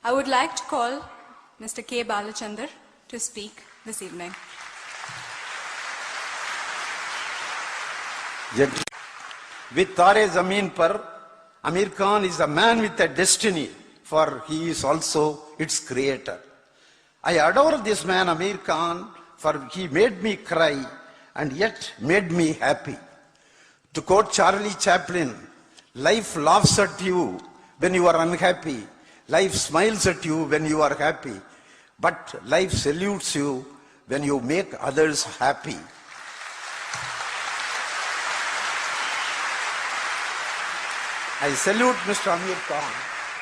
I would like to call Mr. K. Balachandar to speak this evening. With Tare Zameen Par, Aamir Khan is a man with a destiny, for he is also its creator. I adore this man, Aamir Khan, for he made me cry and yet made me happy. To quote Charlie Chaplin, life laughs at you when you are unhappy. Life smiles at you when you are happy. But life salutes you when you make others happy. I salute Mr. Aamir Khan.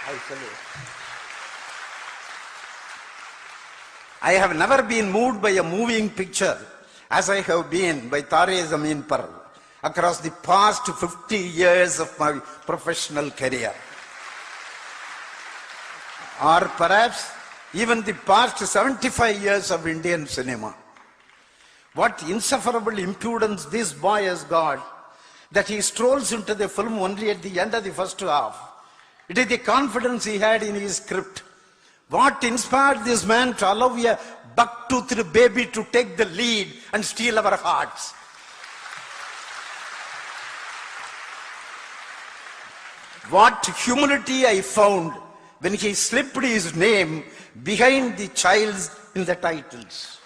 I salute. I have never been moved by a moving picture as I have been by Tare Zameen Par across the past 50 years of my professional career. Or perhaps even the past 75 years of Indian cinema. What insufferable impudence this boy has got, that he strolls into the film only at the end of the first half. It is the confidence he had in his script. What inspired this man to allow a buck-toothed baby to take the lead and steal our hearts? What humility I found when he slipped his name behind the child's in the titles.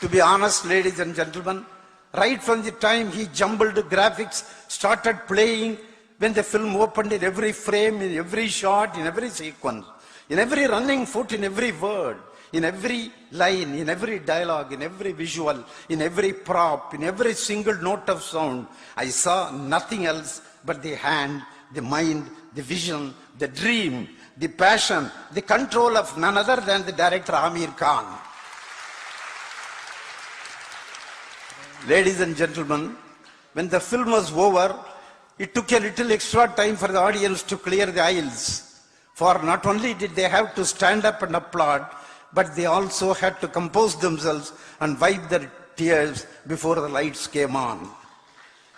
To be honest, ladies and gentlemen, right from the time he jumbled graphics started playing, when the film opened, in every frame, in every shot, in every sequence, in every running foot, in every word, in every line, in every dialogue, in every visual, in every prop, in every single note of sound, I saw nothing else but the hand, the mind, the vision, the dream, the passion, the control of none other than the director Aamir Khan. Ladies and gentlemen, when the film was over, it took a little extra time for the audience to clear the aisles. For not only did they have to stand up and applaud, but they also had to compose themselves and wipe their tears before the lights came on.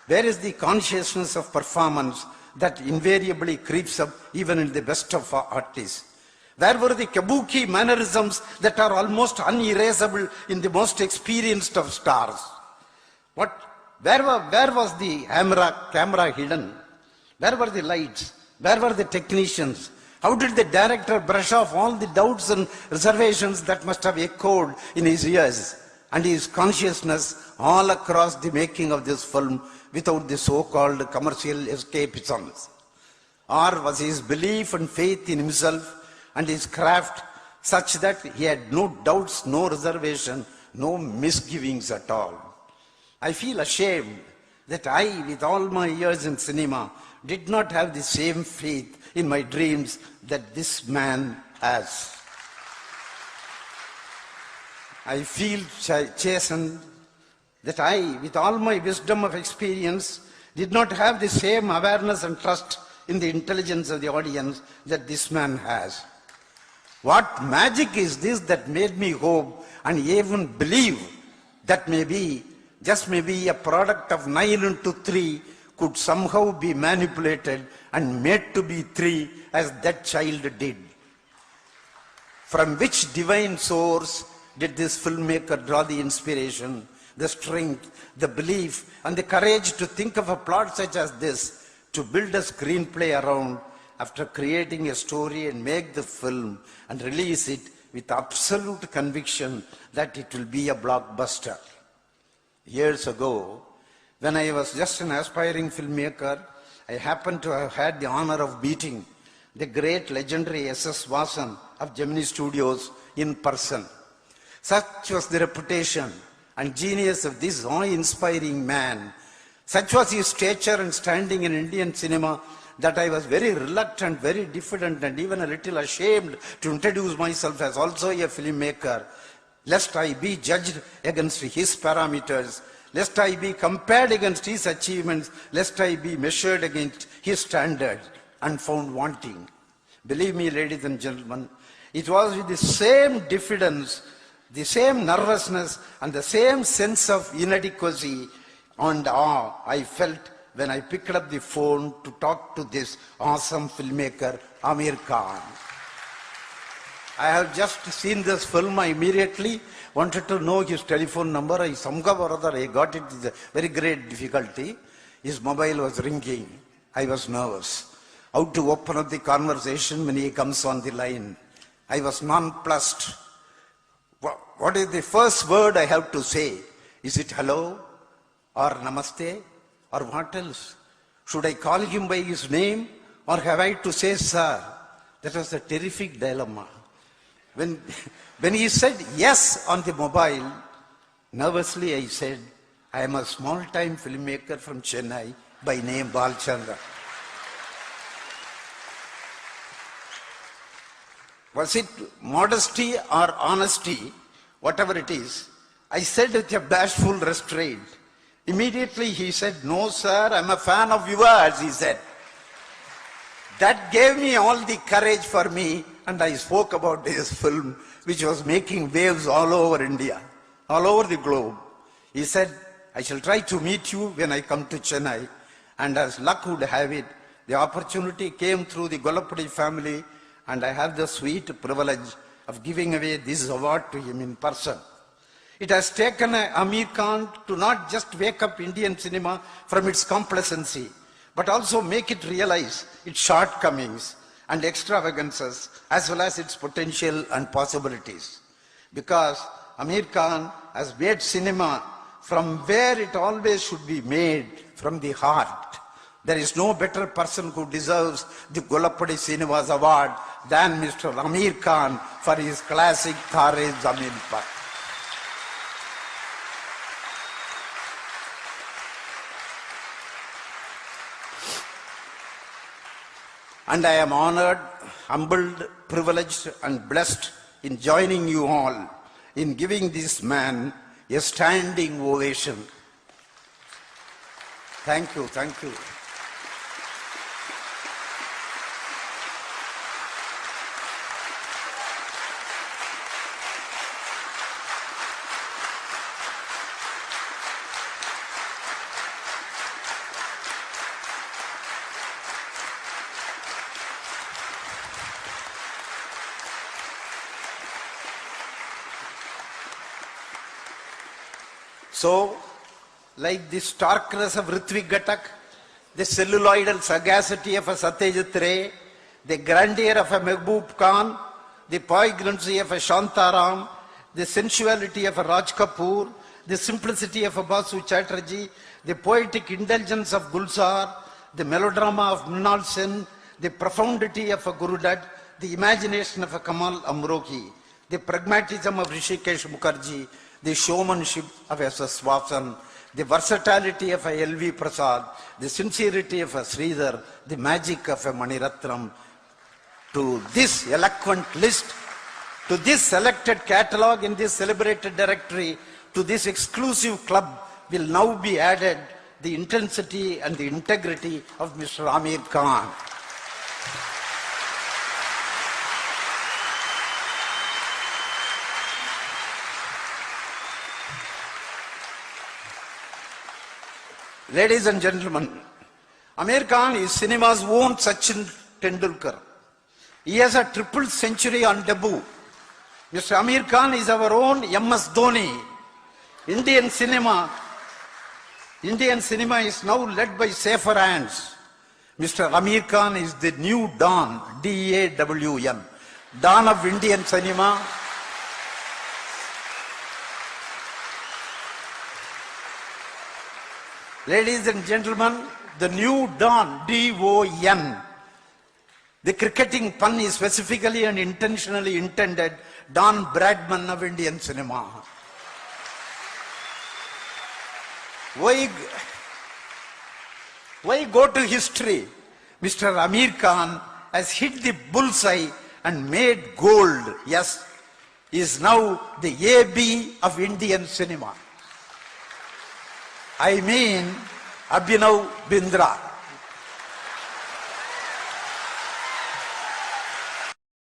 Where is the consciousness of performance that invariably creeps up even in the best of artists? Where were the kabuki mannerisms that are almost unerasable in the most experienced of stars? Where was the camera hidden? Where were the lights? Where were the technicians? How did the director brush off all the doubts and reservations that must have echoed in his ears and his consciousness all across the making of this film without the so-called commercial escapisms? Or was his belief and faith in himself and his craft such that he had no doubts, no reservation, no misgivings at all? I feel ashamed that I, with all my years in cinema, did not have the same faith in my dreams that this man has. I feel chastened that I, with all my wisdom of experience, did not have the same awareness and trust in the intelligence of the audience that this man has. What magic is this that made me hope and even believe that just maybe a product of 9 into 3 could somehow be manipulated and made to be 3 as that child did? From which divine source did this filmmaker draw the inspiration, the strength, the belief, and the courage to think of a plot such as this, to build a screenplay around, after creating a story and make the film and release it with absolute conviction that it will be a blockbuster? Years ago, when I was just an aspiring filmmaker, I happened to have had the honor of meeting the great legendary S.S. Vasan of Gemini Studios in person. Such was the reputation and genius of this awe-inspiring man. Such was his stature and standing in Indian cinema that I was very reluctant, very diffident, and even a little ashamed to introduce myself as also a filmmaker, lest I be judged against his parameters, lest I be compared against his achievements, lest I be measured against his standards and found wanting. Believe me, ladies and gentlemen, it was with the same diffidence, the same nervousness, and the same sense of inadequacy and awe I felt when I picked up the phone to talk to this awesome filmmaker, Aamir Khan. I have just seen this film. I immediately wanted to know his telephone number. I somehow or other I got it with a very great difficulty. His mobile was ringing. I was nervous. How to open up the conversation when he comes on the line? I was nonplussed. What is the first word I have to say? Is it hello or namaste or what else? Should I call him by his name or have I to say sir? That was a terrific dilemma. When he said yes on the mobile, nervously I said, I am a small-time filmmaker from Chennai by name Balchandra. Was it modesty or honesty, whatever it is, I said with a bashful restraint. Immediately he said, no sir, I'm a fan of yours, he said. That gave me all the courage for me, and I spoke about this film, which was making waves all over India, all over the globe. He said, I shall try to meet you when I come to Chennai. And as luck would have it, the opportunity came through the Gollapudi family, and I have the sweet privilege of giving away this award to him in person. It has taken Aamir Khan to not just wake up Indian cinema from its complacency, but also make it realize its shortcomings and extravagances, as well as its potential and possibilities. Because Aamir Khan has made cinema from where it always should be made, from the heart. There is no better person who deserves the Gollapudi Cinemas Award than Mr. Aamir Khan for his classic Taare Zameen Par. And I am honored, humbled, privileged, and blessed in joining you all in giving this man a standing ovation. Thank you, thank you. So, like the starkness of Ritwik Ghatak, the celluloidal sagacity of a Satyajit Ray, the grandeur of a Mehboob Khan, the poignancy of a Shantaram, the sensuality of a Raj Kapoor, the simplicity of a Basu Chatterjee, the poetic indulgence of Gulzar, the melodrama of Mrinal Sen, the profundity of a Guru Dutt, the imagination of a Kamal Amrohi, the pragmatism of Rishikesh Mukherjee, the showmanship of S.S. Vasan, the versatility of a L.V. Prasad, the sincerity of a Sridhar, the magic of a Maniratnam. To this eloquent list, to this selected catalogue in this celebrated directory, to this exclusive club will now be added the intensity and the integrity of Mr. Aamir Khan. Ladies and gentlemen, Aamir Khan is cinema's own Sachin Tendulkar. He has a triple century on debut. Mr. Aamir Khan is our own MS Dhoni. Indian cinema is now led by safer hands. Mr. Aamir Khan is the new Dawn, D-A-W-N, Dawn of Indian cinema. Ladies and gentlemen, the new Dawn, D-O-N. The cricketing pun is specifically and intentionally intended, Don Bradman of Indian cinema. Why go to history? Mr. Aamir Khan has hit the bullseye and made gold. Yes, he is now the AB of Indian cinema. I mean Abhinav Bindra.